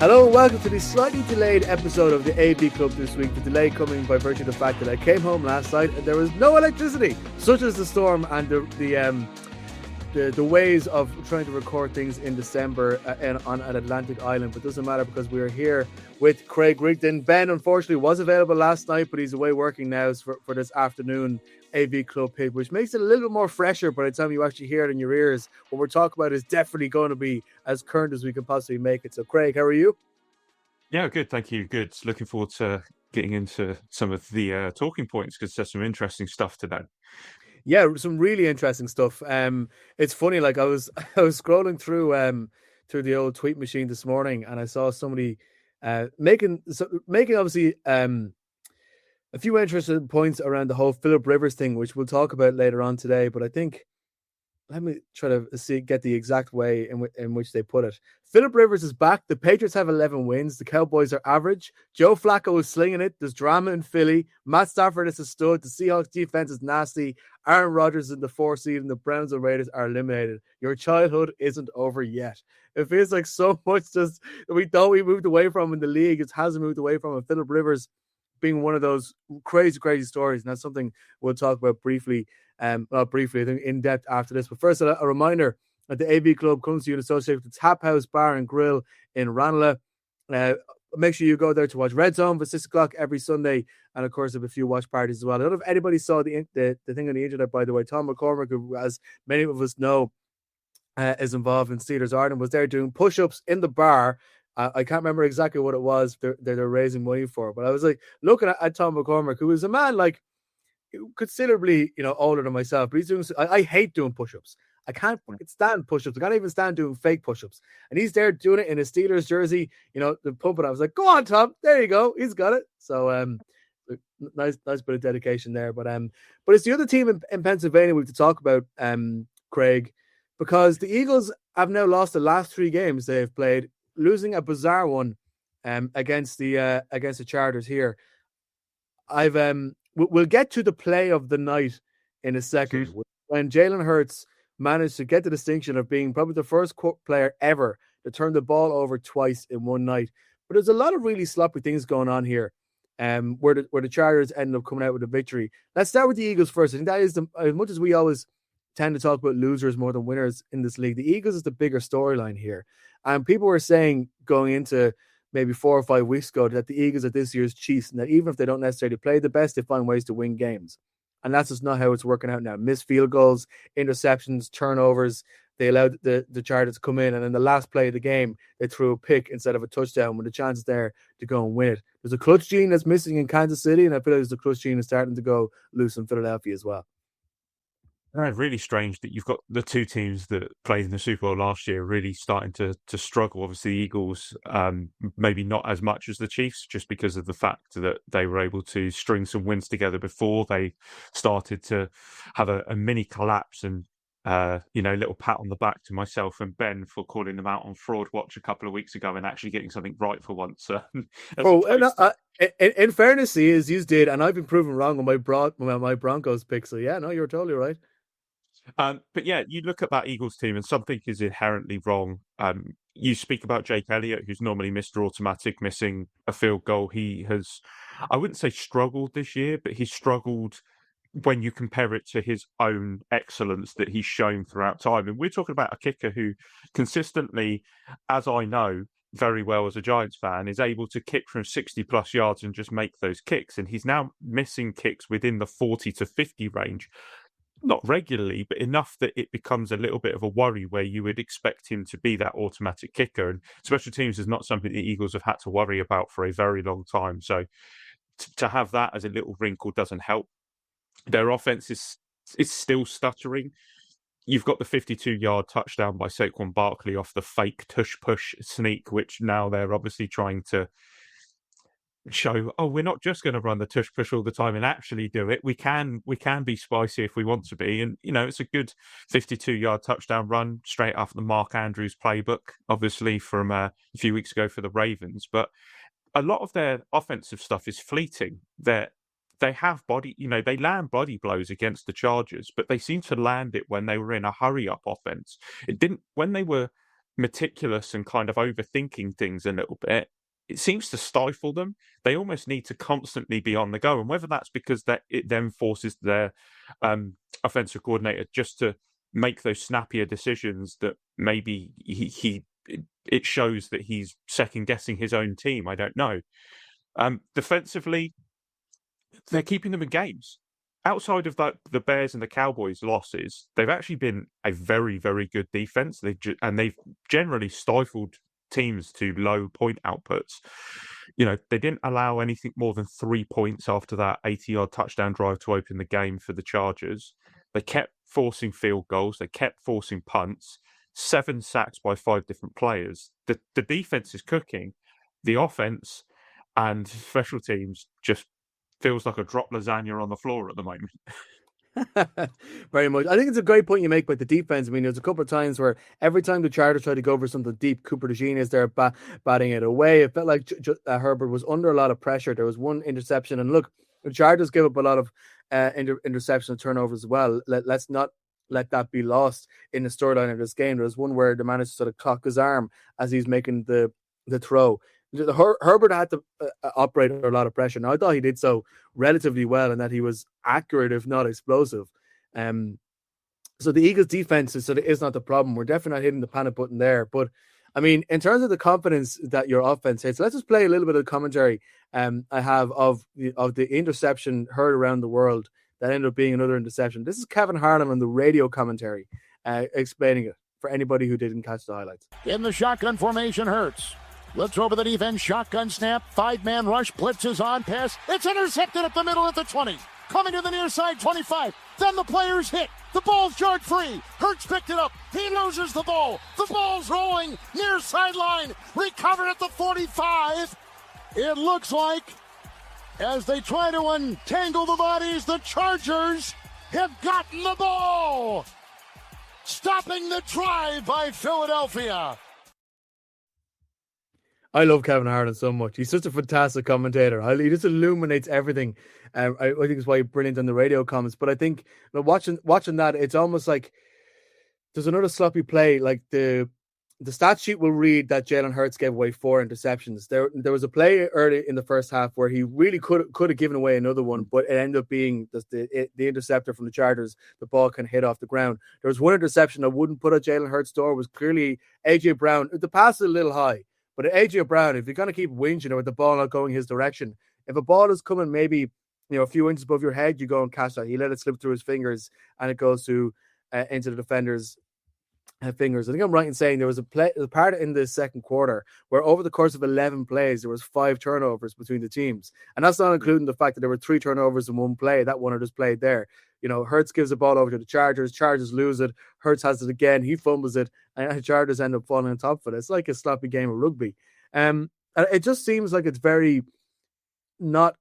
Hello and welcome to the slightly delayed episode of the AB Club this week. The delay coming by virtue of the fact that I came home last night and there was no electricity, such as the storm and the ways of trying to record things in December on an Atlantic island. But it doesn't matter because we are here with Craig Rigdon. Ben, unfortunately, was available last night, but he's away working now for this afternoon AV Club hit, which makes it a little bit more fresher by the time you actually hear it in your ears. What we're talking about is definitely going to be as current as we can possibly make it. So, Craig, how are you? Yeah, good. Thank you. Good. Looking forward to getting into some of the talking points because there's some interesting stuff today. Yeah, some really interesting stuff. It's funny, like I was scrolling through the old tweet machine this morning, and I saw somebody making obviously a few interesting points around the whole Phillip Rivers thing, which we'll talk about later on today. But I think let me try to get the exact way in which they put it. Phillip Rivers is back. The Patriots have 11 wins. The Cowboys are average. Joe Flacco is slinging it. There's drama in Philly. Matt Stafford is a stud. The Seahawks defense is nasty. Aaron Rodgers in the 4th seed and the Browns and Raiders are eliminated. Your childhood isn't over yet. It feels like so much just that we thought we moved away from in the league. It hasn't moved away from it. Phillip Rivers being one of those crazy stories. And that's something we'll talk about briefly. Not briefly, I think in depth after this. But first, a reminder that the AV Club comes to you in association with the TapHouse Bar and Grill in Ranelagh. Make sure you go there to watch RedZone for 6 o'clock every Sunday. And of course, have a few watch parties as well. I don't know if anybody saw the thing on the internet, by the way. Tom McCormick, who, as many of us know, is involved in Steelers Ireland, was there doing push-ups in the bar. I can't remember exactly what it was they're raising money for. But I was like looking at Tom McCormick, who is a man like considerably, older than myself, but he's doing. I hate doing push-ups. I can't stand push-ups. I can't even stand doing fake push-ups. And he's there doing it in a Steelers jersey, the pumping. I was like, "Go on, Tom. There you go. He's got it." So, nice bit of dedication there. But it's the other team in Pennsylvania we have to talk about, Craig, because the Eagles have now lost the last 3 games they've played, losing a bizarre one, against the Chargers here. We'll get to the play of the night in a second. When Jalen Hurts managed to get the distinction of being probably the first player ever to turn the ball over twice in one night. But there's a lot of really sloppy things going on here, where the Chargers ended up coming out with a victory. Let's start with the Eagles first. I think that is as much as we always tend to talk about losers more than winners in this league, the Eagles is the bigger storyline here. And people were saying going into maybe 4 or 5 weeks ago that the Eagles are this year's Chiefs, and that even if they don't necessarily play the best, they find ways to win games. And that's just not how it's working out now. Missed field goals, interceptions, turnovers. They allowed the Chargers to come in, and in the last play of the game, they threw a pick instead of a touchdown with the chance there to go and win it. There's a clutch gene that's missing in Kansas City, and I feel like there's a clutch gene that's starting to go loose in Philadelphia as well. Really strange that you've got the 2 teams that played in the Super Bowl last year really starting to struggle. Obviously, the Eagles, maybe not as much as the Chiefs, just because of the fact that they were able to string some wins together before they started to have a mini collapse. And little pat on the back to myself and Ben for calling them out on Fraud Watch a couple of weeks ago and actually getting something right for once. In fairness, he did, and I've been proven wrong on my Broncos pick. So yeah, no, you're totally right. But yeah, you look at that Eagles team and something is inherently wrong. You speak about Jake Elliott, who's normally Mr. Automatic, missing a field goal. He has, I wouldn't say struggled this year, but he's struggled when you compare it to his own excellence that he's shown throughout time. And we're talking about a kicker who consistently, as I know very well as a Giants fan, is able to kick from 60 plus yards and just make those kicks. And he's now missing kicks within the 40 to 50 range. Not regularly, but enough that it becomes a little bit of a worry where you would expect him to be that automatic kicker. And special teams is not something the Eagles have had to worry about for a very long time. So to have that as a little wrinkle doesn't help. Their offense is still stuttering. You've got the 52-yard touchdown by Saquon Barkley off the fake tush-push sneak, which now they're obviously trying to show, we're not just going to run the tush push all the time and actually do it. We can be spicy if we want to be. And, it's a good 52-yard touchdown run straight off the Mark Andrews playbook, obviously from a few weeks ago for the Ravens. But a lot of their offensive stuff is fleeting. They have they land body blows against the Chargers, but they seem to land it when they were in a hurry up offense. It didn't, when they were meticulous and kind of overthinking things a little bit, it seems to stifle them. They almost need to constantly be on the go, and whether that's because it then forces their offensive coordinator just to make those snappier decisions that maybe it shows that he's second guessing his own team. I don't know. Defensively, they're keeping them in games. Outside of the Bears and the Cowboys losses, they've actually been a very, very good defense. They've generally stifled teams to low point outputs. They didn't allow anything more than 3 points after that 80-yard touchdown drive to open the game for the Chargers. They kept forcing field goals. They kept forcing punts. 7 sacks by 5 different players. The defense is cooking. The offense and special teams just feels like a dropped lasagna on the floor at the moment. Very much. I think it's a great point you make about the defense. I mean, there's a couple of times where every time the Chargers tried to go for something deep, Cooper DeJean is there batting it away. It felt like Herbert was under a lot of pressure. There was one interception, and look, the Chargers give up a lot of interception and turnovers as well. Let's not let that be lost in the storyline of this game. There was one where the managed to sort of cock his arm as he's making the throw. Herbert had to operate under a lot of pressure. Now, I thought he did so relatively well and that he was accurate, if not explosive. So the Eagles' defense is not the problem. We're definitely not hitting the panic button there. But, I mean, in terms of the confidence that your offense hits, let's just play a little bit of the commentary I have of the interception heard around the world that ended up being another interception. This is Kevin Harlan on the radio commentary explaining it for anybody who didn't catch the highlights. In the shotgun formation, Hurts looks over the defense, shotgun snap, 5-man rush, blitzes on, pass. It's intercepted up the middle at the 20. Coming to the near side, 25. Then the player's hit. The ball's yard free. Hurts picked it up. He loses the ball. The ball's rolling near sideline. Recovered at the 45. It looks like as they try to untangle the bodies, the Chargers have gotten the ball. Stopping the drive by Philadelphia. I love Kevin Harlan so much. He's such a fantastic commentator. He just illuminates everything. I think it's why he's brilliant on the radio comments. But I think watching that, it's almost like there's another sloppy play. Like the stat sheet will read that Jalen Hurts gave away 4 interceptions. There was a play early in the first half where he really could have given away another one, but it ended up being the interceptor from the Chargers. The ball can hit off the ground. There was one interception I wouldn't put at Jalen Hurts' door. Was clearly A.J. Brown. The pass is a little high. But A.J. Brown, if you're going to keep whinging with the ball not going his direction, if a ball is coming maybe a few inches above your head, you go and catch that. He let it slip through his fingers, and it goes into the defender's fingers. I think I'm right in saying there was a part in the second quarter where over the course of 11 plays, there was 5 turnovers between the teams. And that's not including the fact that there were 3 turnovers in one play. That one I just played there. Hurts gives the ball over to the Chargers. Chargers lose it. Hurts has it again. He fumbles it. And the Chargers end up falling on top of it. It's like a sloppy game of rugby. And it just seems like it's very not...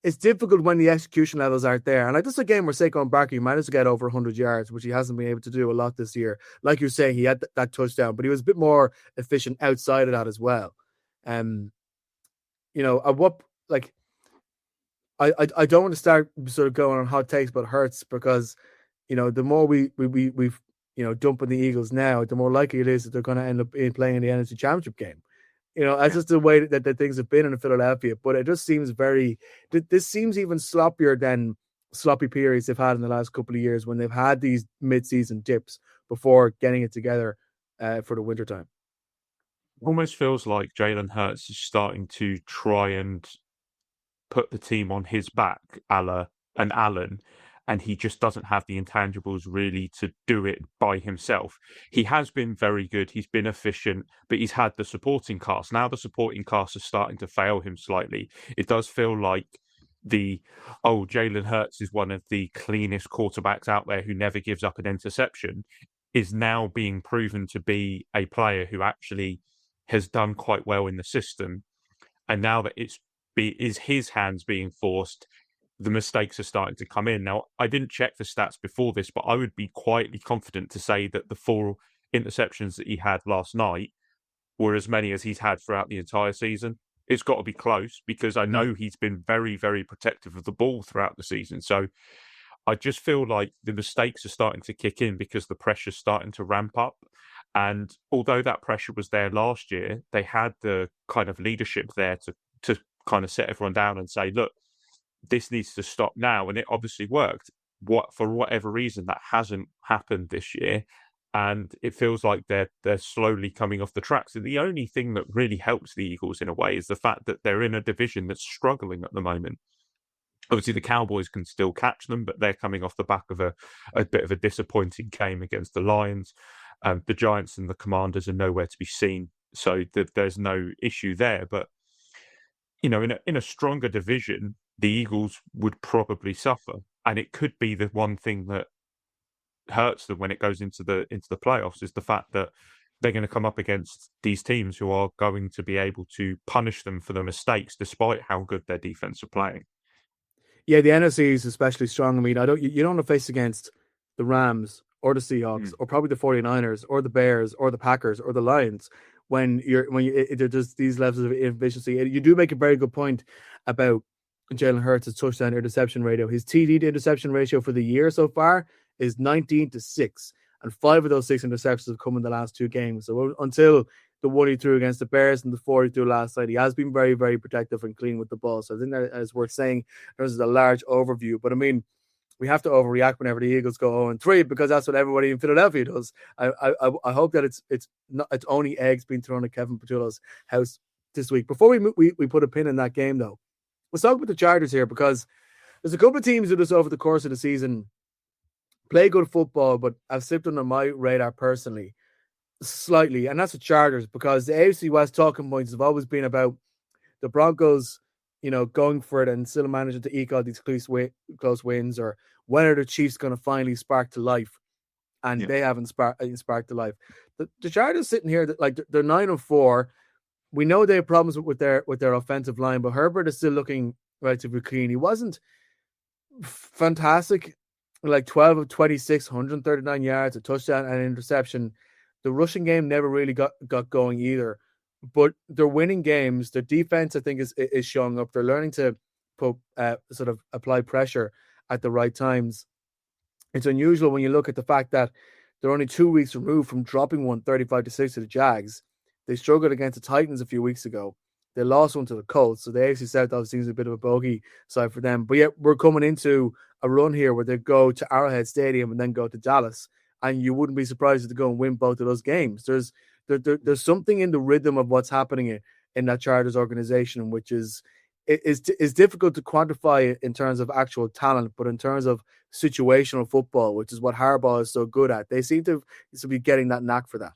It's difficult when the execution levels aren't there. And like this is a game where Saquon Barkley managed to get over 100 yards, which he hasn't been able to do a lot this year. Like you say, he had that touchdown, but he was a bit more efficient outside of that as well. I don't want to start sort of going on hot takes about Hurts because, the more we've dumping the Eagles now, the more likely it is that they're going to end up playing in the NFC Championship game. That's just the way that things have been in Philadelphia. But it just seems this seems even sloppier than sloppy periods they've had in the last couple of years when they've had these mid-season dips before getting it together for the wintertime. Almost feels like Jalen Hurts is starting to try and put the team on his back, a la an Allen, and he just doesn't have the intangibles really to do it by himself. He has been very good. He's been efficient, but he's had the supporting cast. Now the supporting cast is starting to fail him slightly. It does feel like Jalen Hurts is one of the cleanest quarterbacks out there who never gives up an interception, is now being proven to be a player who actually has done quite well in the system. And now that is his hands being forced, the mistakes are starting to come in. Now, I didn't check the stats before this, but I would be quietly confident to say that the 4 interceptions that he had last night were as many as he's had throughout the entire season. It's got to be close because I know he's been very, very protective of the ball throughout the season. So I just feel like the mistakes are starting to kick in because the pressure's starting to ramp up. And although that pressure was there last year, they had the kind of leadership there to kind of set everyone down and say, look, this needs to stop now. And it obviously worked. For whatever reason, that hasn't happened this year. And it feels like they're slowly coming off the tracks. And the only thing that really helps the Eagles in a way is the fact that they're in a division that's struggling at the moment. Obviously, the Cowboys can still catch them, but they're coming off the back of a bit of a disappointing game against the Lions. The Giants and the Commanders are nowhere to be seen, so there's no issue there. But in a stronger division, the Eagles would probably suffer, and it could be the one thing that hurts them when it goes into the playoffs is the fact that they're going to come up against these teams who are going to be able to punish them for the mistakes, despite how good their defense are playing. Yeah, the NFC is especially strong. I mean, you don't want to face against the Rams or the Seahawks or probably the 49ers or the Bears or the Packers or the Lions when there's these levels of inefficiency. You do make a very good point about Jalen Hurts' touchdown interception ratio. His TD to interception ratio for the year so far is 19-6, and 5 of those 6 interceptions have come in the last 2 games. So until the one he threw against the Bears and the 4 he threw last night, he has been very, very protective and clean with the ball. So I think that is worth saying. There's a large overview, but I mean, we have to overreact whenever the Eagles go 0-3 because that's what everybody in Philadelphia does. I hope that it's only eggs being thrown at Kevin Patullo's house this week. Before we put a pin in that game, though, let's talk about the Chargers here, because there's a couple of teams who just over the course of the season play good football, but have slipped under my radar personally slightly, and that's the Chargers, because the AFC West talking points have always been about the Broncos, going for it and still managing to eke out these close wins, or when are the Chiefs going to finally spark to life? And they haven't sparked to life. The Chargers sitting here, they're 9-4. We know they have problems with their offensive line, but Herbert is still looking relatively clean. He wasn't fantastic, 12 of 26, 139 yards, a touchdown and an interception. The rushing game never really got going either. But they're winning games. Their defense, I think, is showing up. They're learning to sort of apply pressure at the right times. It's unusual when you look at the fact that they're only 2 weeks removed from dropping one 35-6 to the Jags. They struggled against the Titans a few weeks ago. They lost one to the Colts. So the AFC South obviously seems a bit of a bogey side for them. But yet we're coming into a run here where they go to Arrowhead Stadium and then go to Dallas. And you wouldn't be surprised if they go and win both of those games. There's something in the rhythm of what's happening in that Chargers organization, which is difficult to quantify in terms of actual talent, but in terms of situational football, which is what Harbaugh is so good at. They seem to be getting that knack for that.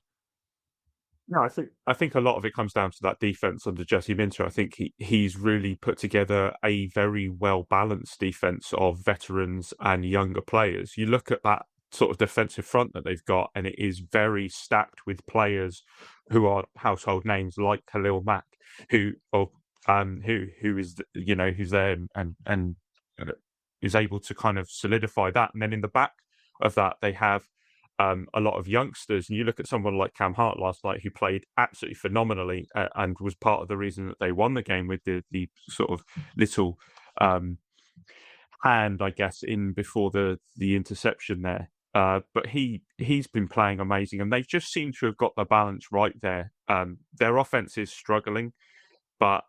No, I think a lot of it comes down to that defense under Jesse Minter. I think he's really put together a very well balanced defense of veterans and younger players. You look at that sort of defensive front that they've got, and it is very stacked with players who are household names like Khalil Mack, who is who's there and is able to kind of solidify that. And then in the back of that, they have a lot of youngsters, and you look at someone like Cam Hart last night, who played absolutely phenomenally and was part of the reason that they won the game with the sort of little hand, I guess, in before the interception there. But he's been playing amazing, and they just seem to have got the balance right there. Their offense is struggling, but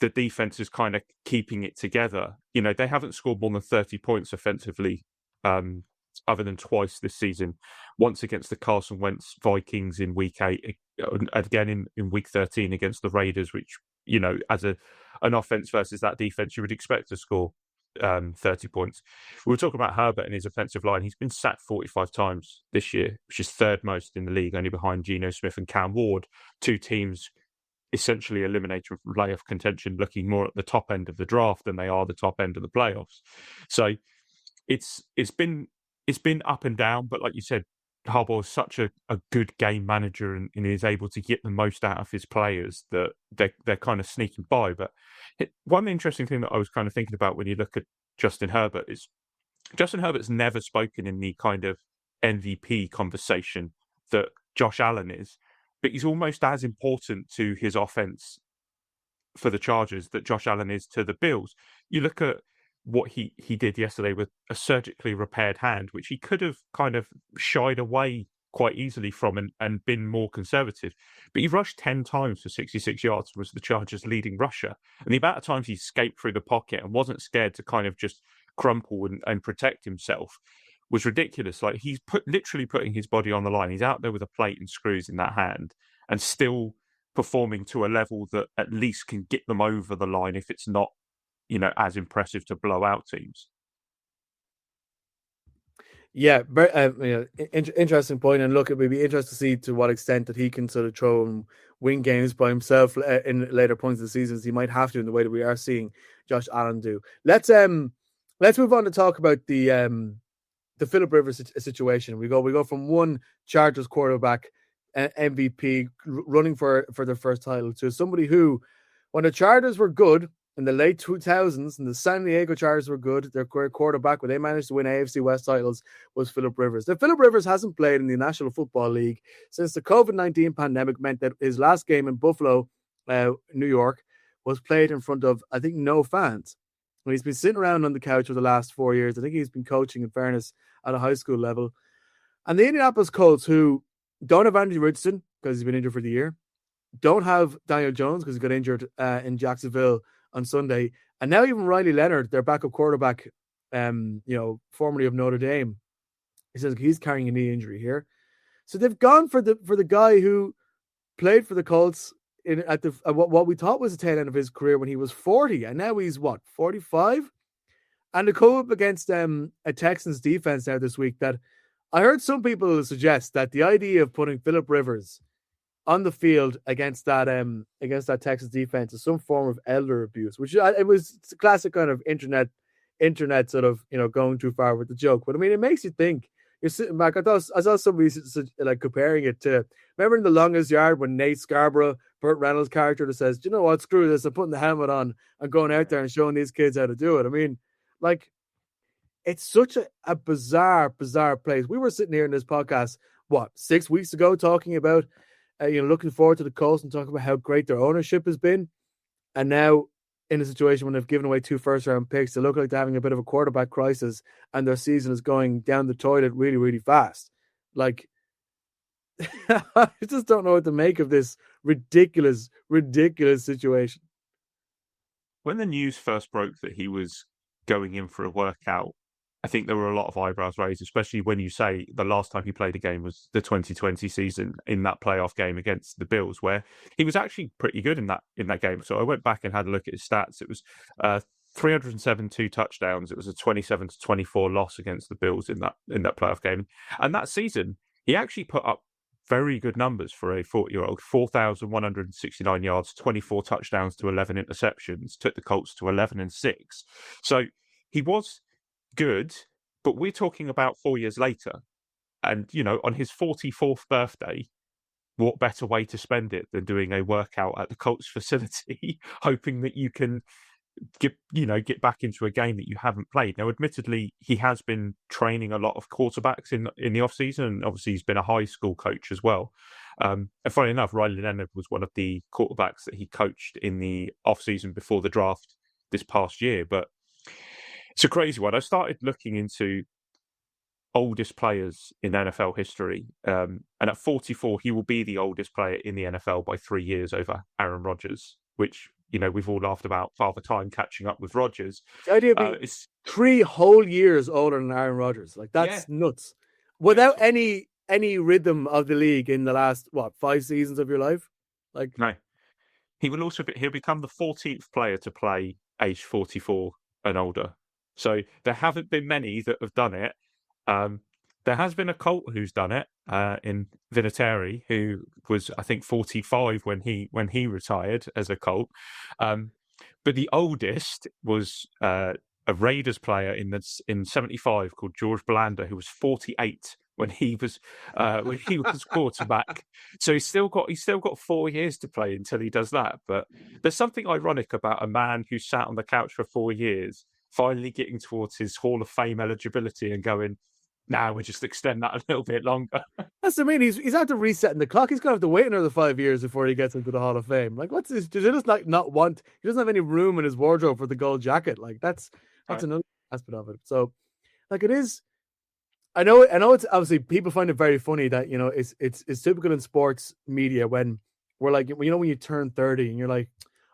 the defense is kind of keeping it together. They haven't scored more than 30 points offensively, other than twice this season. Once against the Carson Wentz Vikings in Week 8, again in Week 13 against the Raiders, which, as an offense versus that defense, you would expect to score 30 points. We were talking about Herbert and his offensive line. He's been sacked 45 times this year, which is third most in the league, only behind Geno Smith and Cam Ward, 2 teams essentially eliminated from playoff contention, looking more at the top end of the draft than they are the top end of the playoffs. So it's been up and down, but like you said, Harbaugh is such a good game manager and is able to get the most out of his players that they're kind of sneaking by. But one interesting thing that I was kind of thinking about when you look at Justin Herbert is Justin Herbert's never spoken in the kind of MVP conversation that Josh Allen is, but he's almost as important to his offense for the Chargers that Josh Allen is to the Bills. You look at what he did yesterday with a surgically repaired hand, which he could have kind of shied away quite easily from and been more conservative. But he rushed 10 times for 66 yards, was the Chargers' leading rusher. And the amount of times he escaped through the pocket and wasn't scared to kind of just crumple and protect himself was ridiculous. Like, he's literally putting his body on the line. He's out there with a plate and screws in that hand and still performing to a level that at least can get them over the line if it's not, as impressive to blow out teams. Yeah, very, interesting point. And look, it would be interesting to see to what extent that he can sort of throw and win games by himself in later points of the season. He might have to in the way that we are seeing Josh Allen do. Let's move on to talk about the Phillip Rivers situation. We go from one Chargers quarterback, MVP, running for their first title, to somebody who, when the Chargers were good in the late 2000s and the San Diego Chargers were good, their quarterback, when they managed to win AFC West titles, was Phillip Rivers. Now, Phillip Rivers hasn't played in the National Football League since the COVID-19 pandemic meant that his last game in Buffalo, New York, was played in front of, I think, no fans. And he's been sitting around on the couch for the last 4 years. I think he's been coaching, in fairness, at a high school level. And the Indianapolis Colts, who don't have Andy Richardson because he's been injured for the year, don't have Daniel Jones because he got injured in Jacksonville on Sunday, and now even Riley Leonard, their backup quarterback, formerly of Notre Dame, he says he's carrying a knee injury here. So they've gone for the guy who played for the Colts at what we thought was the tail end of his career when he was 40, and now he's 45, and to go up against a Texans defense now this week that I heard some people suggest that the idea of putting Phillip Rivers on the field against that Texas defense is some form of elder abuse, which it was a classic kind of internet sort of, going too far with the joke. But I mean, it makes you think. You're sitting back. I saw somebody like comparing it to, remember in The Longest Yard when Nate Scarborough, Burt Reynolds' character, that says, "Do you know what? Screw this. I'm putting the helmet on and going out there and showing these kids how to do it." I mean, like, it's such a bizarre place. We were sitting here in this podcast, 6 weeks ago, talking about, looking forward to the Colts and talking about how great their ownership has been. And now, in a situation when they've given away 2 first-round picks, they look like they're having a bit of a quarterback crisis, and their season is going down the toilet really, really fast. Like, I just don't know what to make of this ridiculous situation. When the news first broke that he was going in for a workout, I think there were a lot of eyebrows raised, especially when you say the last time he played a game was the 2020 season in that playoff game against the Bills, where he was actually pretty good in that game. So I went back and had a look at his stats. It was 307 touchdowns. It was a 27-24 loss against the Bills in that playoff game. And that season, he actually put up very good numbers for a 40-year-old: 4,169 yards, 24 touchdowns to 11 interceptions, took the Colts to 11-6. So he was good, but we're talking about 4 years later, and on his 44th birthday, what better way to spend it than doing a workout at the Colts facility, hoping that you can get back into a game that you haven't played. Now, admittedly, he has been training a lot of quarterbacks in the off season, and obviously he's been a high school coach as well. And funny enough, Riley Leonard was one of the quarterbacks that he coached in the off season before the draft this past year, but it's a crazy one. I started looking into oldest players in NFL history, and at 44, he will be the oldest player in the NFL by 3 years over Aaron Rodgers, which we've all laughed about Father Time catching up with Rodgers. The idea of being 3 whole years older than Aaron Rodgers, like that's nuts. Without any rhythm of the league in the last 5 seasons of your life, like no. He will also he'll become the 14th player to play age 44 and older. So there haven't been many that have done it. There has been a Colt who's done it in Vinatieri, who was, I think, 45 when he retired as a Colt. But the oldest was a Raiders player in 75 called George Blanda, who was 48 when he was quarterback. So he's still got 4 years to play until he does that. But there's something ironic about a man who sat on the couch for 4 years finally getting towards his Hall of Fame eligibility and going, "Now we'll just extend that a little bit longer." That's what I mean. He's after resetting the clock. He's going to have to wait another 5 years before he gets into the Hall of Fame. Like, what's this? Does he just not want? He doesn't have any room in his wardrobe for the gold jacket. Like, that's another aspect of it. So, like, it is. I know it's obviously people find it very funny that, it's typical in sports media when we're like, when you turn 30 and you're like,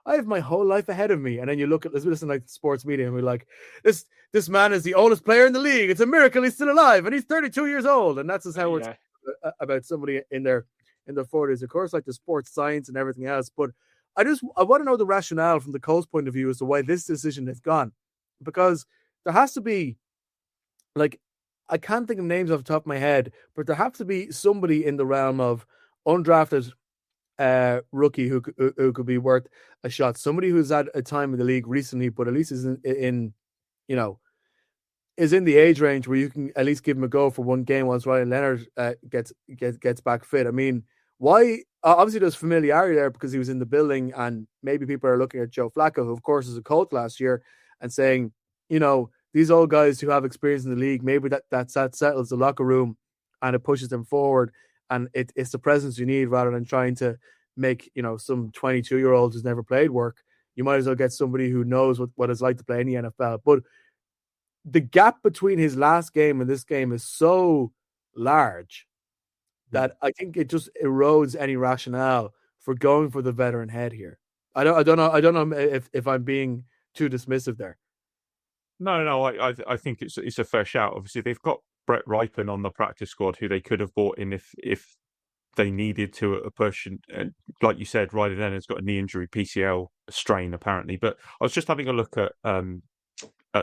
I have my whole life ahead of me. And then you let's listen like sports media and we're like, this man is the oldest player in the league. It's a miracle he's still alive and he's 32 years old. And that's just how we're talking about somebody in their 40s. Of course, like the sports science and everything else. But I want to know the rationale from the Colts point of view as to why this decision has gone. Because there has to be, like, I can't think of names off the top of my head, but there has to be somebody in the realm of undrafted rookie who could be worth a shot. Somebody who's had a time in the league recently, but at least is in is in the age range where you can at least give him a go for one game once Ryan Leonard gets back fit. I mean, why? Obviously, there's familiarity there because he was in the building, and maybe people are looking at Joe Flacco, who of course is a Colt last year, and saying, these old guys who have experience in the league, maybe that settles the locker room and it pushes them forward. And it's the presence you need rather than trying to make, some 22-year-old who's never played work. You might as well get somebody who knows what it's like to play in the NFL. But the gap between his last game and this game is so large that I think it just erodes any rationale for going for the veteran head here. I don't know if I'm being too dismissive there. No, I think it's a fair shout. Obviously, they've got Brett Ripon on the practice squad, who they could have brought in if they needed to at a push. And like you said, Ryder Leonard's got a knee injury, PCL strain apparently. But I was just having a look at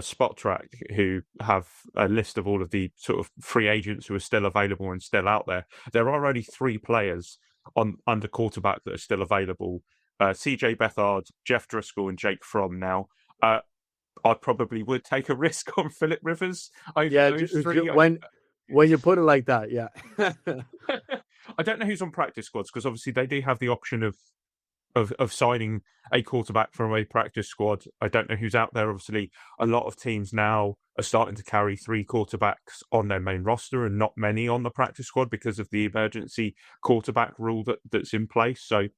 Spot Track, who have a list of all of the sort of free agents who are still available and still out there. There are only 3 players under quarterback that are still available: CJ Beathard, Jeff Driscoll, and Jake Fromm. Now, I probably would take a risk on Phillip Rivers over those 3. When you put it like that, yeah. I don't know who's on practice squads, because obviously they do have the option of signing a quarterback from a practice squad. I don't know who's out there. Obviously, a lot of teams now are starting to carry 3 quarterbacks on their main roster and not many on the practice squad because of the emergency quarterback rule that's in place. So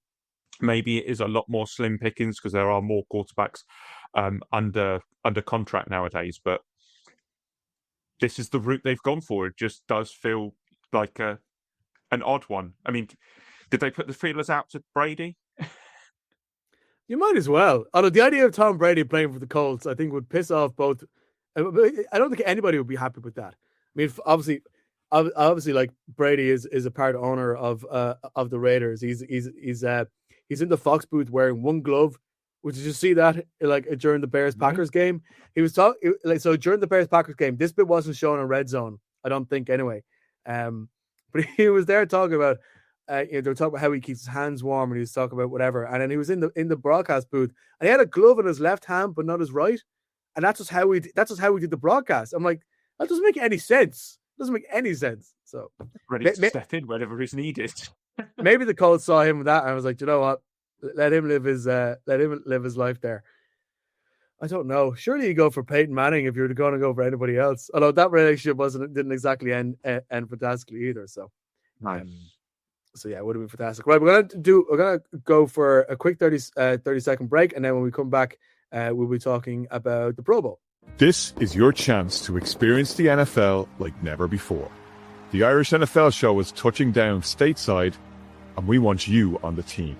maybe it is a lot more slim pickings because there are more quarterbacks under contract nowadays. But this is the route they've gone for. It just does feel like an odd one. I mean, did they put the feelers out to Brady? You might as well. Although the idea of Tom Brady playing for the Colts, I think, would piss off both. I don't think anybody would be happy with that. I mean, obviously, like Brady is a part owner of the Raiders. He's in the Fox booth wearing one glove. Did you see that like during the Bears Packers game? He was talking so during the Bears Packers game. This bit wasn't shown on RedZone, I don't think, anyway. But he was there talking about. They were talking about how he keeps his hands warm, and he was talking about whatever. And then he was in the broadcast booth, and he had a glove in his left hand, but not his right. And that's just how we did the broadcast. I'm like, that doesn't make any sense. It doesn't make any sense. So ready to step in whenever is needed. Maybe the Colts saw him with that, and I was like, you know what? Let him live his life there. I don't know. Surely you go for Peyton Manning if you're going to go for anybody else. Although that relationship didn't exactly end fantastically either. So. So yeah, it would have been fantastic. Right, we're gonna go for a quick 30-second break, and then when we come back, we'll be talking about the Pro Bowl. This is your chance to experience the NFL like never before. The Irish NFL show is touching down stateside, and we want you on the team.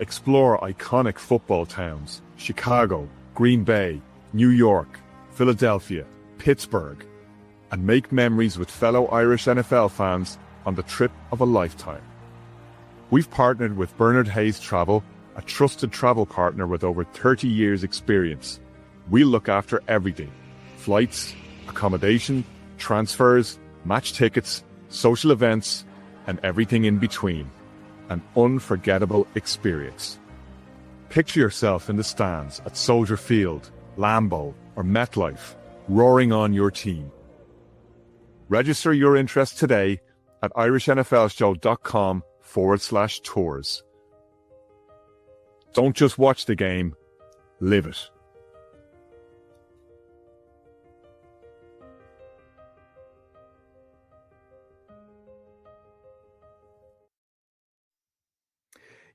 Explore iconic football towns: Chicago, Green Bay, New York, Philadelphia, Pittsburgh, and make memories with fellow Irish NFL fans on the trip of a lifetime. We've partnered with Bernard Hayes Travel, a trusted travel partner with over 30 years' experience. We look after everything: flights, accommodation, transfers, match tickets, social events, and everything in between. An unforgettable experience. Picture yourself in the stands at Soldier Field, Lambeau, or MetLife, roaring on your team. Register your interest today at irishnflshow.com/tours. Don't just watch the game, live it.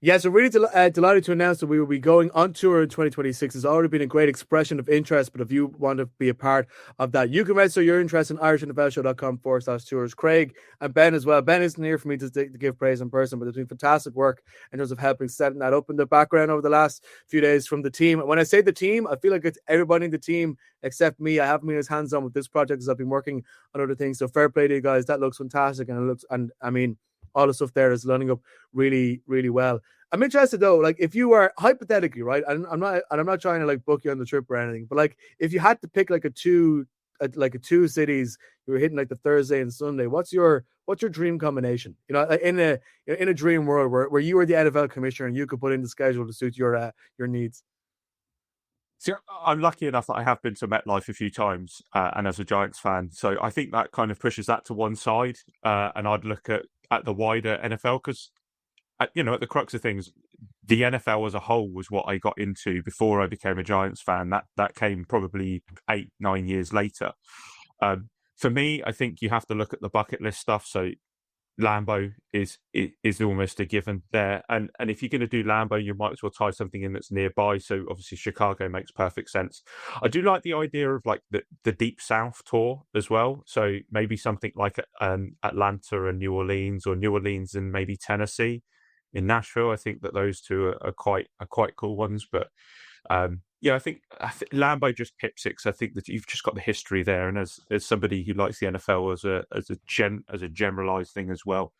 Yeah, so really delighted to announce that we will be going on tour in 2026. It's already been a great expression of interest, but if you want to be a part of that, you can register your interest in IrishNFLshow.com/tours. Craig and Ben as well. Ben isn't here for me to give praise in person, but they're doing fantastic work in terms of helping setting that up in the background over the last few days from the team. When I say the team, I feel like it's everybody in the team except me. I haven't been as hands-on with this project as I've been working on other things. So fair play to you guys. That looks fantastic, and I mean, all the stuff there is lining up really, really well. I'm interested though, like if you were hypothetically, right? And I'm not trying to like book you on the trip or anything, but like if you had to pick like a two cities, you were hitting like the Thursday and Sunday. What's your dream combination? You know, in a dream world where you were the NFL commissioner and you could put in the schedule to suit your needs. See, I'm lucky enough that I have been to MetLife a few times, and as a Giants fan, so I think that kind of pushes that to one side. And I'd look at the wider NFL because, at the crux of things, the NFL as a whole was what I got into before I became a Giants fan. That came probably 8-9 years later. For me, I think you have to look at the bucket list stuff. So Lambeau is almost a given there, and if you're going to do Lambeau, you might as well tie something in that's nearby. So obviously Chicago makes perfect sense. I do like the idea of like the Deep South tour as well. So maybe something like Atlanta and New Orleans, or New Orleans and maybe Tennessee. In Nashville, I think that those two are quite cool ones. But I think Lambeau just pips it because I think that you've just got the history there, and as somebody who likes the NFL as a generalized thing as well,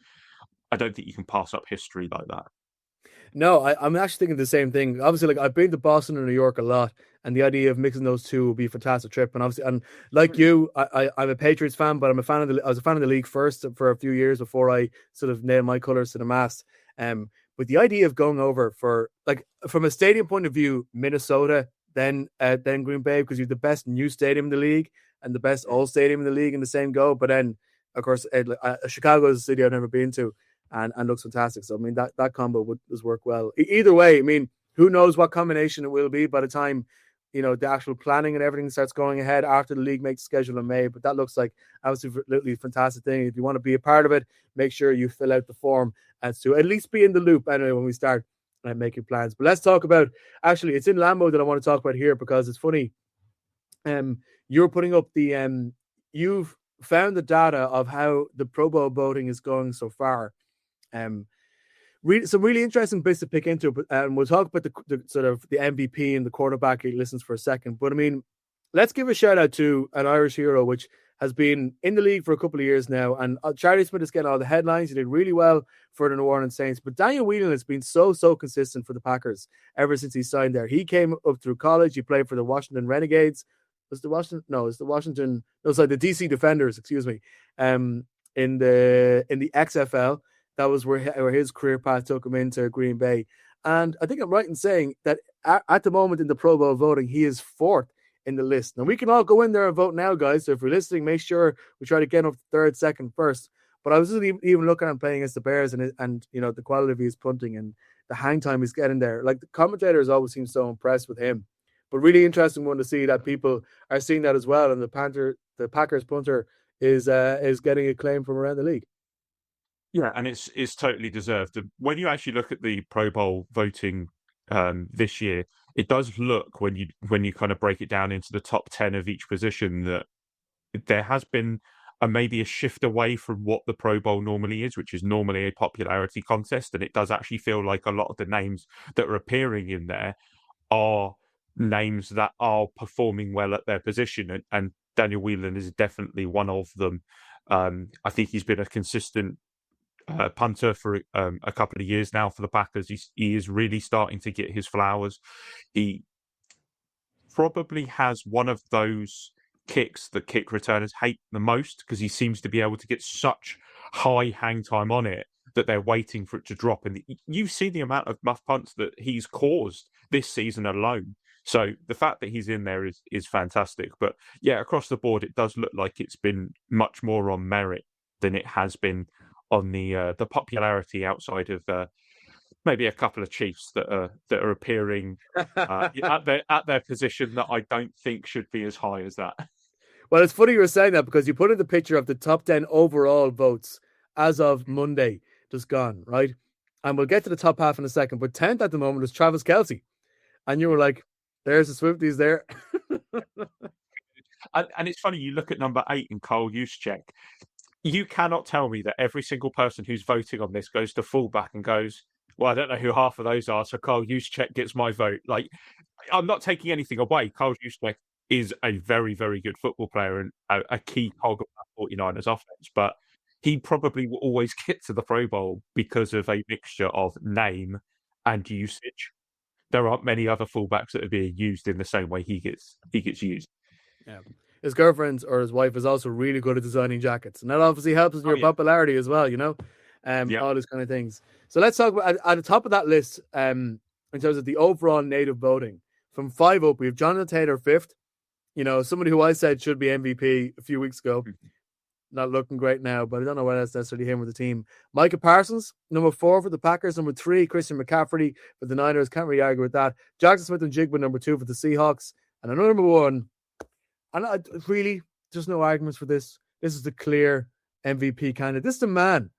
I don't think you can pass up history like that. No, I'm actually thinking the same thing. Obviously, like I've been to Boston and New York a lot, and the idea of mixing those two would be a fantastic trip. And obviously, and like you, I'm a Patriots fan, but I was a fan of the league first for a few years before I sort of nailed my colors to the mast. But the idea of going over for like from a stadium point of view, Minnesota, then Green Bay, because you're the best new stadium in the league and the best old stadium in the league in the same go. But then, of course, Chicago is a city I've never been to. And looks fantastic. So I mean that combo does work well. Either way, I mean, who knows what combination it will be by the time the actual planning and everything starts going ahead after the league makes the schedule in May. But that looks like absolutely fantastic thing. If you want to be a part of it, make sure you fill out the form as to at least be in the loop anyway when we start making plans. But let's talk about actually it's in Lambeau that I want to talk about here because it's funny. You're putting up the you've found the data of how the Pro Bowl voting is going so far. Some really interesting bits to pick into, and we'll talk about the sort of the MVP and the quarterback listens for a second. But I mean, let's give a shout out to an Irish hero, which has been in the league for a couple of years now. And Charlie Smith is getting all the headlines. He did really well for the New Orleans Saints. But Daniel Whelan has been so consistent for the Packers ever since he signed there. He came up through college. He played for the Washington Renegades. The DC Defenders, excuse me. In the XFL. That was where his career path took him into Green Bay. And I think I'm right in saying that at the moment in the Pro Bowl voting, he is fourth in the list. Now, we can all go in there and vote now, guys. So if you're listening, make sure we try to get up third, second, first. But I was even looking at him playing against the Bears and the quality of his punting and the hang time he's getting there. Like the commentators always seem so impressed with him. But really interesting one to see that people are seeing that as well. And the Packers punter is getting acclaim from around the league. Yeah, and it's totally deserved. When you actually look at the Pro Bowl voting this year, it does look when you kind of break it down into the top 10 of each position that there has been maybe a shift away from what the Pro Bowl normally is, which is normally a popularity contest, and it does actually feel like a lot of the names that are appearing in there are names that are performing well at their position, and Daniel Whelan is definitely one of them. I think he's been a consistent punter for a couple of years now for the Packers. He is really starting to get his flowers. He probably has one of those kicks that kick returners hate the most because he seems to be able to get such high hang time on it that they're waiting for it to drop. And you see the amount of muff punts that he's caused this season alone. So the fact that he's in there is fantastic. But yeah, across the board, it does look like it's been much more on merit than it has been on the popularity outside of maybe a couple of Chiefs that are appearing at their position that I don't think should be as high as that. Well, it's funny you were saying that because you put in the picture of the top 10 overall votes as of Monday, just gone, right? and we'll get to the top half in a second, but 10th at the moment is Travis Kelce. And you were like, there's the Swifties there. And it's funny, you look at number 8 in Kyle Juszczyk. You cannot tell me that every single person who's voting on this goes to fullback and goes, well, I don't know who half of those are, so Kyle Juszczyk gets my vote. Like, I'm not taking anything away. Kyle Juszczyk is a very, very good football player and a key cog of that 49ers offense, but he probably will always get to the Pro Bowl because of a mixture of name and usage. There aren't many other fullbacks that are being used in the same way he gets used. Yeah. His girlfriend or his wife is also really good at designing jackets, and that obviously helps in your popularity as well, all those kind of things. So let's talk about at the top of that list, in terms of the overall native voting. From 5 up, we have Jonathan Taylor 5th. Somebody who I said should be MVP a few weeks ago. Not looking great now, but I don't know whether that's necessarily him with the team. Micah Parsons, number 4 for the Packers. Number 3, Christian McCaffrey for the Niners. Can't really argue with that. Jackson Smith and Jigba, number 2 for the Seahawks. And another number 1. And really, there's no arguments for this. This is the clear MVP candidate. This is the man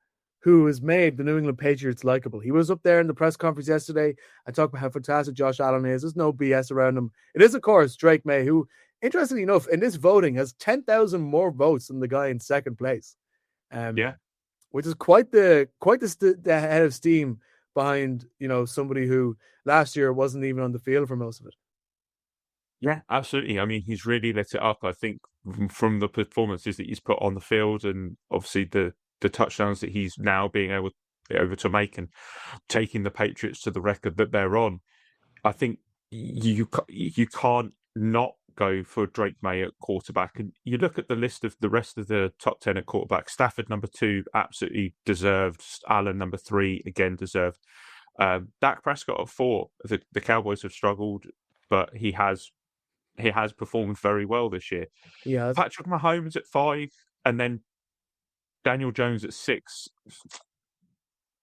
who has made the New England Patriots likable. He was up there in the press conference yesterday and talked about how fantastic Josh Allen is. There's no BS around him. It is, of course, Drake May, who, interestingly enough, in this voting has 10,000 more votes than the guy in second place. Which is quite the head of steam behind, somebody who last year wasn't even on the field for most of it. Yeah, absolutely. I mean, he's really lit it up, I think, from the performances that he's put on the field and obviously the touchdowns that he's now being able to make and taking the Patriots to the record that they're on. I think you can't not go for Drake May at quarterback. And you look at the list of the rest of the top 10 at quarterback. Stafford, number 2, absolutely deserved. Allen, number 3, again deserved. Dak Prescott at 4. The Cowboys have struggled, but he has performed very well this year. Yeah, Patrick Mahomes at 5, and then Daniel Jones at 6.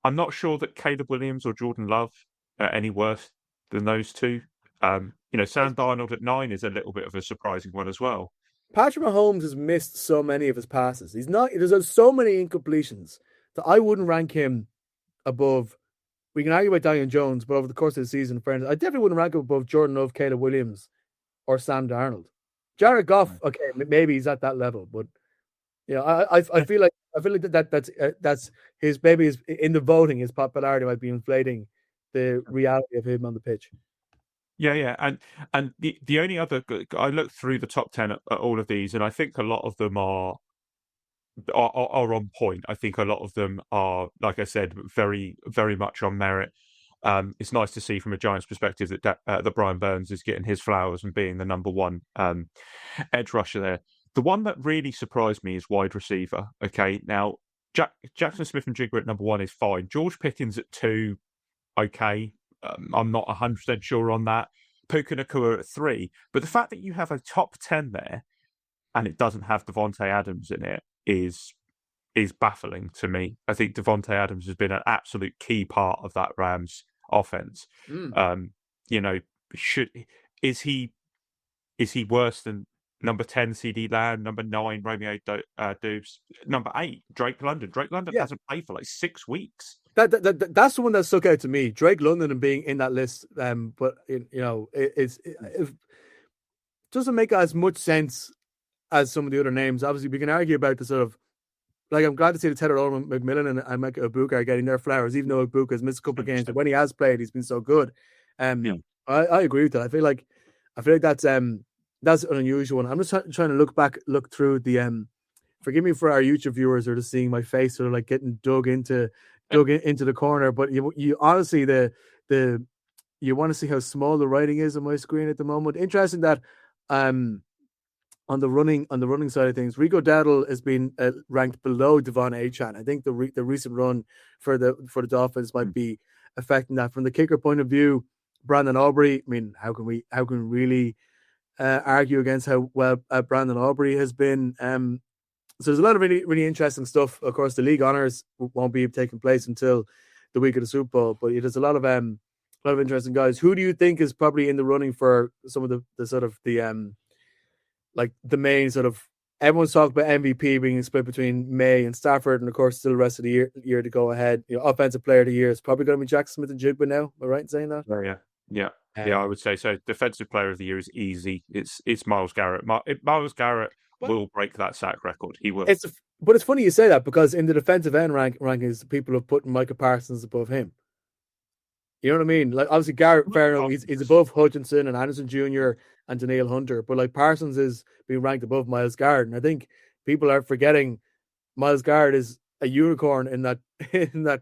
I'm not sure that Caleb Williams or Jordan Love are any worse than those two. Sam Darnold at 9 is a little bit of a surprising one as well. Patrick Mahomes has missed so many of his passes. There's so many incompletions that I wouldn't rank him above. We can argue about Daniel Jones, but over the course of the season, I definitely wouldn't rank him above Jordan Love, Caleb Williams, or Sam Darnold. Jared Goff, okay, maybe he's at that level, but I feel like that's his maybe in the voting, his popularity might be inflating the reality of him on the pitch. Yeah, and the only other, I looked through the top 10 at all of these, and I think a lot of them are on point. I think a lot of them are, like I said, very, very much on merit. It's nice to see from a Giants perspective that Brian Burns is getting his flowers and being the number 1 edge rusher there. The one that really surprised me is wide receiver. Okay, now Jackson Smith and Jigba at number 1 is fine. George Pickens at 2, okay. I'm not 100% sure on that. Puka Nacua at 3. But the fact that you have a top 10 there and it doesn't have Devontae Adams in it is baffling to me. I think Devontae Adams has been an absolute key part of that Rams offense. Is he worse than number 10 CD Lamb, number 9 Romeo Doubs, number 8 Drake London? Drake London hasn't played for like 6 weeks. That's the one that stuck out to me, Drake London, and being in that list. But it doesn't make as much sense as some of the other names. Obviously, we can argue about the sort of, like, I'm glad to see the Taylor McMillan and Micah Ibuka are getting their flowers, even though Ibuka has missed a couple of games. But when he has played, he's been so good. I agree with that. I feel like that's an unusual one. I'm just trying to look through the forgive me for our YouTube viewers who are just seeing my face sort of like getting dug into the corner. But you honestly you want to see how small the writing is on my screen at the moment. Interesting that on the running side of things, Rico Dowdle has been ranked below Devon Achane. I think the recent run for the Dolphins might be affecting that. From the kicker point of view, Brandon Aubrey. I mean, how can we really argue against how well Brandon Aubrey has been? So there's a lot of really, really interesting stuff. Of course, the league honors won't be taking place until the week of the Super Bowl, but there's a lot of interesting guys. Who do you think is probably in the running for some of the sort of the like the main sort of everyone's talking about MVP being split between May and Stafford, and of course, still the rest of the year to go ahead. Offensive player of the year is probably going to be Jackson Smith and Jigba now. Am I right in saying that? Yeah. I would say so. Defensive player of the year is easy. It's Myles Garrett. Myles Garrett will break that sack record. He will. But it's funny you say that, because in the defensive end rankings, people have put Micah Parsons above him. You know what I mean? Like, obviously, Garrett, fair enough, he's above Hutchinson and Anderson Jr. and Danielle Hunter, but like Parsons is being ranked above Myles Garrett, and I think people are forgetting Myles Garrett is a unicorn in that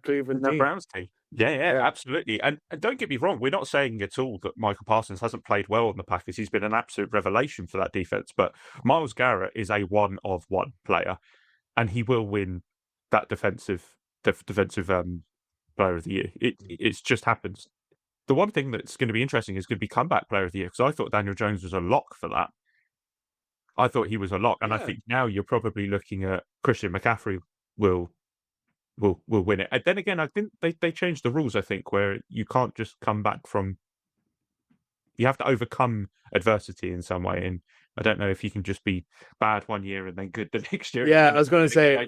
Cleveland team. Browns team. Yeah, absolutely. And don't get me wrong, we're not saying at all that Michael Parsons hasn't played well on the Packers. He's been an absolute revelation for that defense. But Myles Garrett is a one-of-one player, and he will win that defensive player of the year. It just happens. The one thing that's going to be interesting is going to be comeback player of the year, because I thought Daniel Jones was a lock for that. I thought he was a lock, and I think now you're probably looking at Christian McCaffrey will win it. And then again, I think they changed the rules, I think, where you can't just come back from... You have to overcome adversity in some way, and I don't know if you can just be bad one year and then good the next year. Yeah, I was going to say,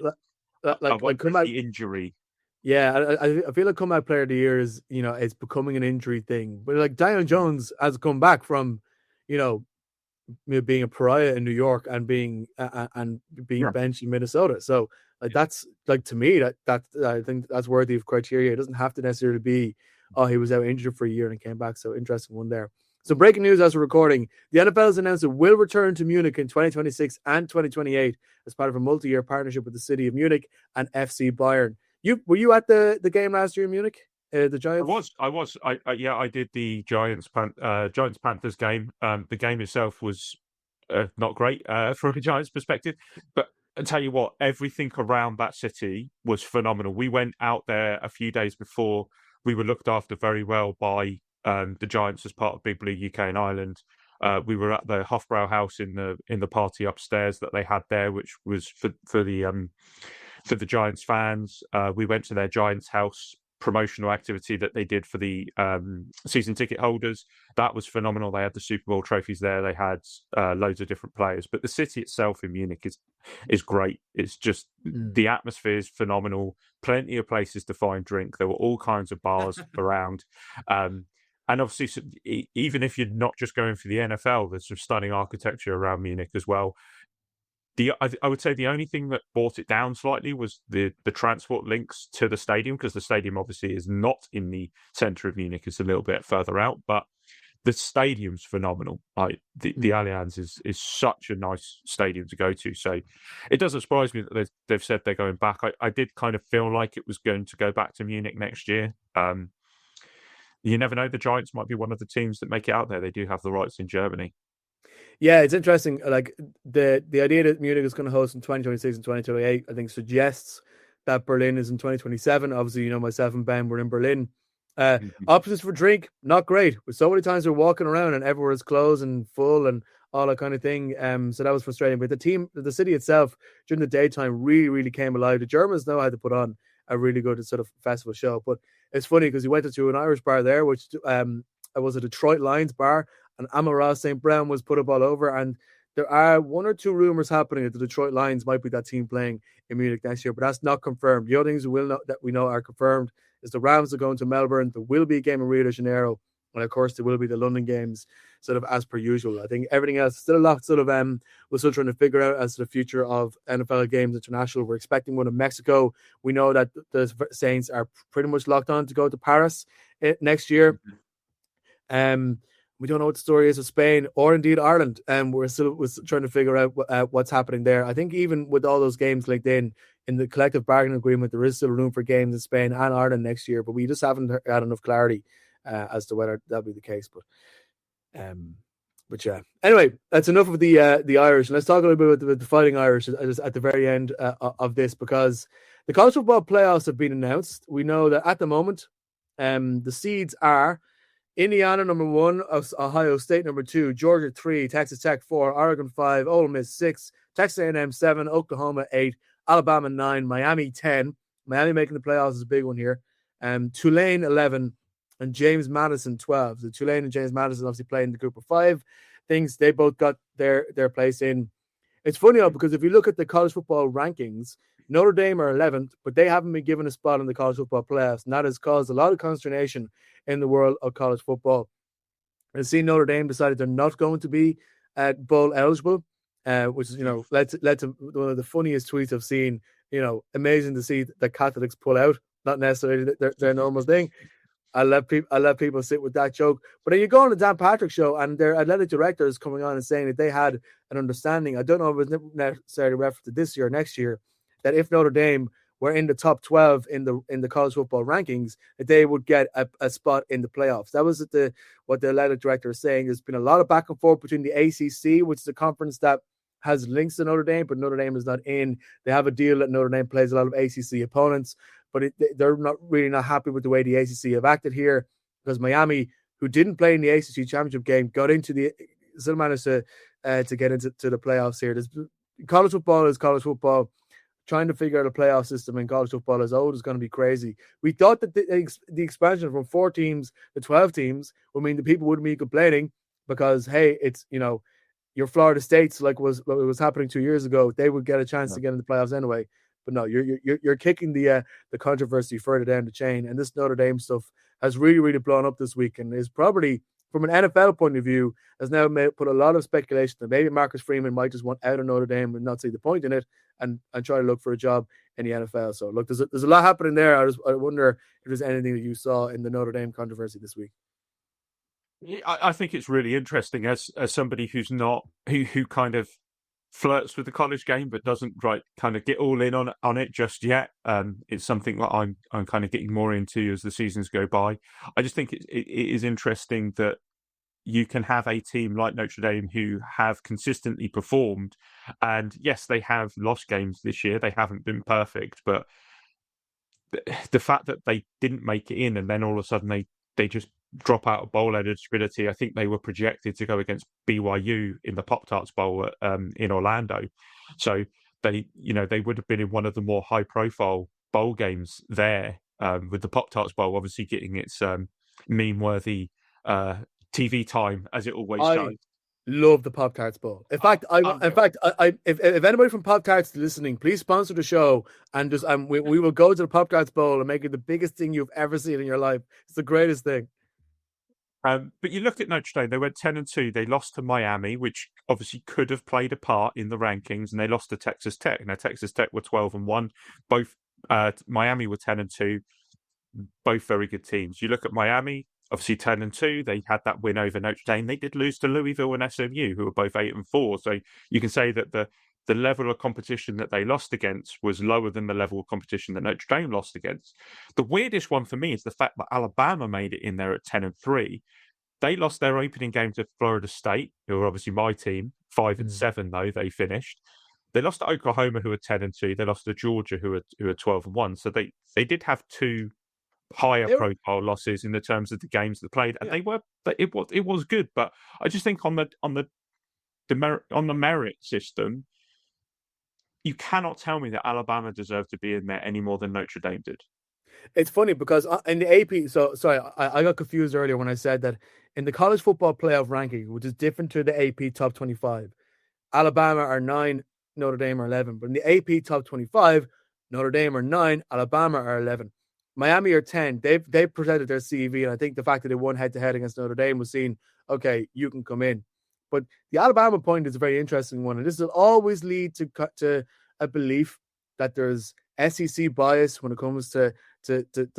like comeback the injury. Yeah, I feel like comeback player of the year is, it's becoming an injury thing. But like Daniel Jones has come back from, being a pariah in New York and being benched in Minnesota. So like that's like, to me, that I think that's worthy of criteria. It doesn't have to necessarily be, he was out injured for a year and came back. So interesting one there. So breaking news as we're recording, the NFL has announced it will return to Munich in 2026 and 2028 as part of a multi-year partnership with the city of Munich and FC Bayern. Were you at the game last year in Munich? The Giants? I was. I did the Giants Panthers game. The game itself was not great from a Giants perspective, but I tell you what, everything around that city was phenomenal. We went out there a few days before. We were looked after very well by the Giants as part of Big Blue UK and Ireland. We were at the Hofbrau House in the party upstairs that they had there, which was for the Giants fans. We went to their Giants house promotional activity that they did for the season ticket holders. That was phenomenal. They had the Super Bowl trophies there. They had loads of different players. But the city itself in Munich is great. It's just the atmosphere is phenomenal. Plenty of places to find drink. There were all kinds of bars around. And obviously, even if you're not just going for the NFL, there's some stunning architecture around Munich as well. I would say the only thing that brought it down slightly was the transport links to the stadium, because the stadium obviously is not in the centre of Munich; it's a little bit further out. But the stadium's phenomenal. Like the Allianz is such a nice stadium to go to. So it doesn't surprise me that they've said they're going back. I did kind of feel like it was going to go back to Munich next year. You never know. The Giants might be one of the teams that make it out there. They do have the rights in Germany. Yeah, it's interesting. Like the idea that Munich is going to host in 2026 and 2028, I think suggests that Berlin is in 2027. Obviously, myself and Ben were in Berlin. Options for drink, not great. With so many times we're walking around and everywhere is closed and full and all that kind of thing. So that was frustrating. But the city itself during the daytime really, really came alive. The Germans know how to put on a really good sort of festival show. But it's funny because we went to an Irish bar there, which was a Detroit Lions bar. And Amon-Ra St. Brown was put up all over. And there are one or two rumors happening that the Detroit Lions might be that team playing in Munich next year, but that's not confirmed. The other things we know are confirmed is the Rams are going to Melbourne. There will be a game in Rio de Janeiro. And of course, there will be the London games sort of as per usual. I think everything else, still a lot sort of, we're still trying to figure out as to the future of NFL games international. We're expecting one in Mexico. We know that the Saints are pretty much locked on to go to Paris next year. We don't know what the story is of Spain or indeed Ireland. We're still trying to figure out what's happening there. I think even with all those games linked in the collective bargaining agreement, there is still room for games in Spain and Ireland next year, but we just haven't had enough clarity as to whether that'll be the case. But yeah. Anyway, that's enough of the Irish. And let's talk a little bit about the Fighting Irish at the very end of this, because the college football playoffs have been announced. We know that at the moment, the seeds are Indiana number 1, Ohio State number 2, Georgia 3, Texas Tech 4, Oregon 5, Ole Miss 6, Texas A&M 7, Oklahoma 8, Alabama 9, Miami 10. Miami making the playoffs is a big one here. Tulane 11, and James Madison 12. So Tulane and James Madison obviously playing the group of 5 things. They both got their place in. It's funny because if you look at the college football rankings, Notre Dame are 11th, but they haven't been given a spot in the college football playoffs, and that has caused a lot of consternation in the world of college football. And see, Notre Dame decided they're not going to be bowl eligible, which is, led to one of the funniest tweets I've seen. Amazing to see that Catholics pull out, not necessarily their normal thing. I let people sit with that joke. But then you go on the Dan Patrick show, and their athletic director is coming on and saying that they had an understanding. I don't know if it was necessarily referred to this year or next year, that if Notre Dame were in the top 12 in the college football rankings, that they would get a spot in the playoffs. That was what the athletic director is saying. There's been a lot of back and forth between the ACC, which is a conference that has links to Notre Dame, but Notre Dame is not in. They have a deal that Notre Dame plays a lot of ACC opponents, but they're not happy with the way the ACC have acted here, because Miami, who didn't play in the ACC championship game, still managed to get into the playoffs here. College football is college football. Trying to figure out a playoff system in college football is going to be crazy. We thought that the expansion from 4 teams to 12 teams would mean that people wouldn't be complaining, because, hey, it's, your Florida States, like was happening 2 years ago, they would get a chance to get in the playoffs anyway. But no, you're kicking the controversy further down the chain, and this Notre Dame stuff has really, really blown up this week, and is probably, from an NFL point of view, has now put a lot of speculation that maybe Marcus Freeman might just want out of Notre Dame and not see the point in it, and try to look for a job in the NFL. So look, there's a lot happening there. I wonder if there's anything that you saw in the Notre Dame controversy this week. I think it's really interesting as somebody who's not who kind of flirts with the college game but doesn't kind of get all in on it just yet. It's something that I'm kind of getting more into as the seasons go by. I just think it is interesting that you can have a team like Notre Dame who have consistently performed, and yes, they have lost games this year. They haven't been perfect, but the fact that they didn't make it in, and then all of a sudden they just drop out of bowl eligibility. I think they were projected to go against BYU in the Pop-Tarts Bowl in Orlando, so they would have been in one of the more high-profile bowl games there, with the Pop-Tarts Bowl obviously getting its meme-worthy TV time, as it always does. Love the Pop-Tarts Bowl. In fact, if anybody from Pop-Tarts is listening, please sponsor the show, and we will go to the Pop-Tarts Bowl and make it the biggest thing you've ever seen in your life. It's the greatest thing. But you look at Notre Dame; they went 10-2. They lost to Miami, which obviously could have played a part in the rankings, and they lost to Texas Tech. Now Texas Tech were 12-1. Both Miami were 10-2. Both very good teams. You look at Miami. Obviously 10-2, they had that win over Notre Dame. They did lose to Louisville and SMU, who were both 8-4. So you can say that the level of competition that they lost against was lower than the level of competition that Notre Dame lost against. The weirdest one for me is the fact that Alabama made it in there at 10-3. They lost their opening game to Florida State, who are obviously my team, 5-7 though they finished. They lost to Oklahoma, who are 10-2. They lost to Georgia, who are 12-1. So they did have 2 higher profile losses in the terms of the games that played, and it was good. But I just think on the merit system, you cannot tell me that Alabama deserved to be in there any more than Notre Dame did. It's funny because in the AP, I got confused earlier when I said that in the college football playoff ranking, which is different to the AP top 25, Alabama are 9, Notre Dame are 11. But in the AP top 25, Notre Dame are 9, Alabama are 11. Miami are 10. They've presented their CV, and I think the fact that they won head-to-head against Notre Dame was seen, okay, you can come in. But the Alabama point is a very interesting one, and this will always lead to a belief that there's SEC bias when it comes to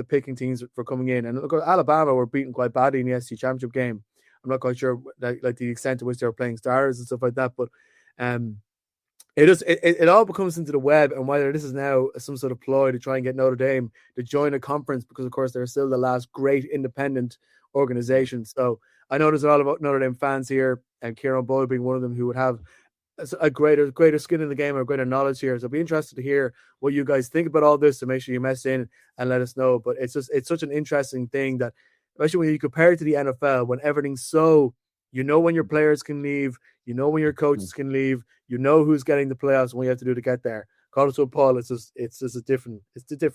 picking teams for coming in. And look, Alabama were beaten quite badly in the SEC championship game. I'm not quite sure like the extent to which they were playing starters and stuff like that, but it all becomes into the web, and whether this is now some sort of ploy to try and get Notre Dame to join a conference, because of course they're still the last great independent organization. So I know there's a lot of Notre Dame fans here, and Kieran Boyle being one of them, who would have a greater skin in the game or greater knowledge here. So I'll be interested to hear what you guys think about all this, so make sure you mess in and let us know. But it's such an interesting thing that, especially when you compare it to the NFL, when everything's so, when your players can leave, when your coaches can leave, who's getting the playoffs and what you have to do to get there. College football, it's a different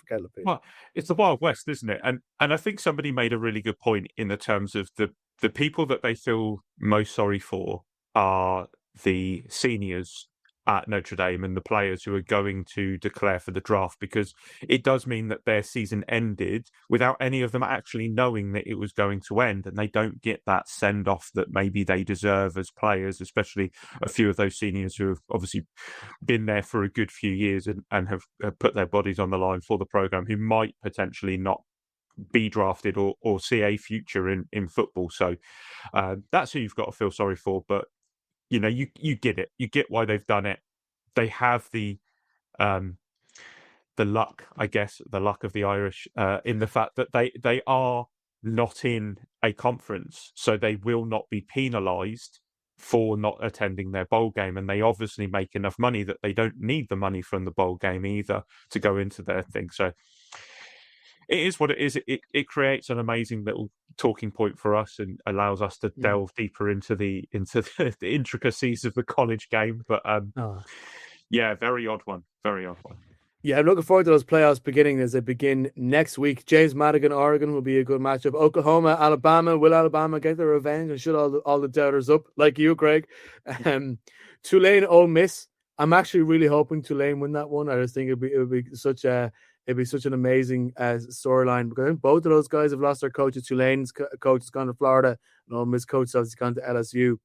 kind of thing. Well, it's the Wild West, isn't it? And I think somebody made a really good point in the terms of the people that they feel most sorry for are the seniors at Notre Dame and the players who are going to declare for the draft, because it does mean that their season ended without any of them actually knowing that it was going to end, and they don't get that send-off that maybe they deserve as players, especially a few of those seniors who have obviously been there for a good few years and have put their bodies on the line for the program, who might potentially not be drafted or see a future in football. So that's who you've got to feel sorry for. But you know, you get it. You get why they've done it. They have the luck, I guess, the luck of the Irish in the fact that they are not in a conference, so they will not be penalised for not attending their bowl game, and they obviously make enough money that they don't need the money from the bowl game either to go into their thing. So it is what it is. It creates an amazing little talking point for us and allows us to delve deeper into the intricacies of the college game. But yeah, very odd one. Very odd one. Yeah, I'm looking forward to those playoffs beginning as they begin next week. James Madigan, Oregon will be a good matchup. Oklahoma, Alabama. Will Alabama get their revenge and shut all the doubters up like you, Craig? Tulane, Ole Miss. I'm actually really hoping Tulane win that one. I just think it'd be such an amazing storyline, because I think both of those guys have lost their coaches. Tulane's coach has gone to Florida, and Ole Miss coach has gone to LSU.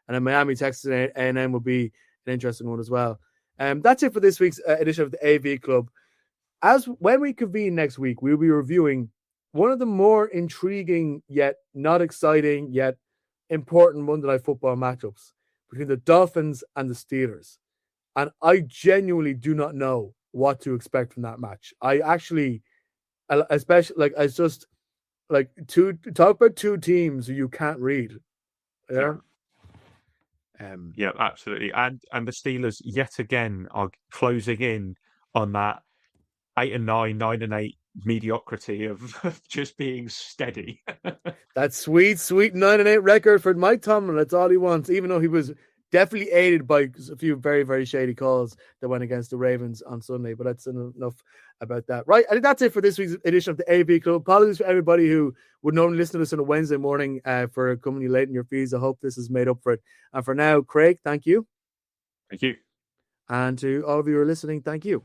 And then Miami, Texas A&M will be an interesting one as well. That's it for this week's edition of the AV Club. When we convene next week, we'll be reviewing one of the more intriguing yet not exciting yet important Monday Night Football matchups between the Dolphins and the Steelers. And I genuinely do not know what to expect from that match. I actually, especially talk about two teams who you can't read. Yeah. Yeah, absolutely. And the Steelers yet again are closing in on that 8-9, 9-8 mediocrity of just being steady. That sweet 9-8 record for Mike Tomlin. That's all he wants, even though he was definitely aided by a few very, very shady calls that went against the Ravens on Sunday. But that's enough about that. Right, I think that's it for this week's edition of the AV Club. Apologies for everybody who would normally listen to us on a Wednesday morning for coming you late in your fees. I hope this has made up for it. And for now, Craig, thank you. Thank you. And to all of you who are listening, thank you.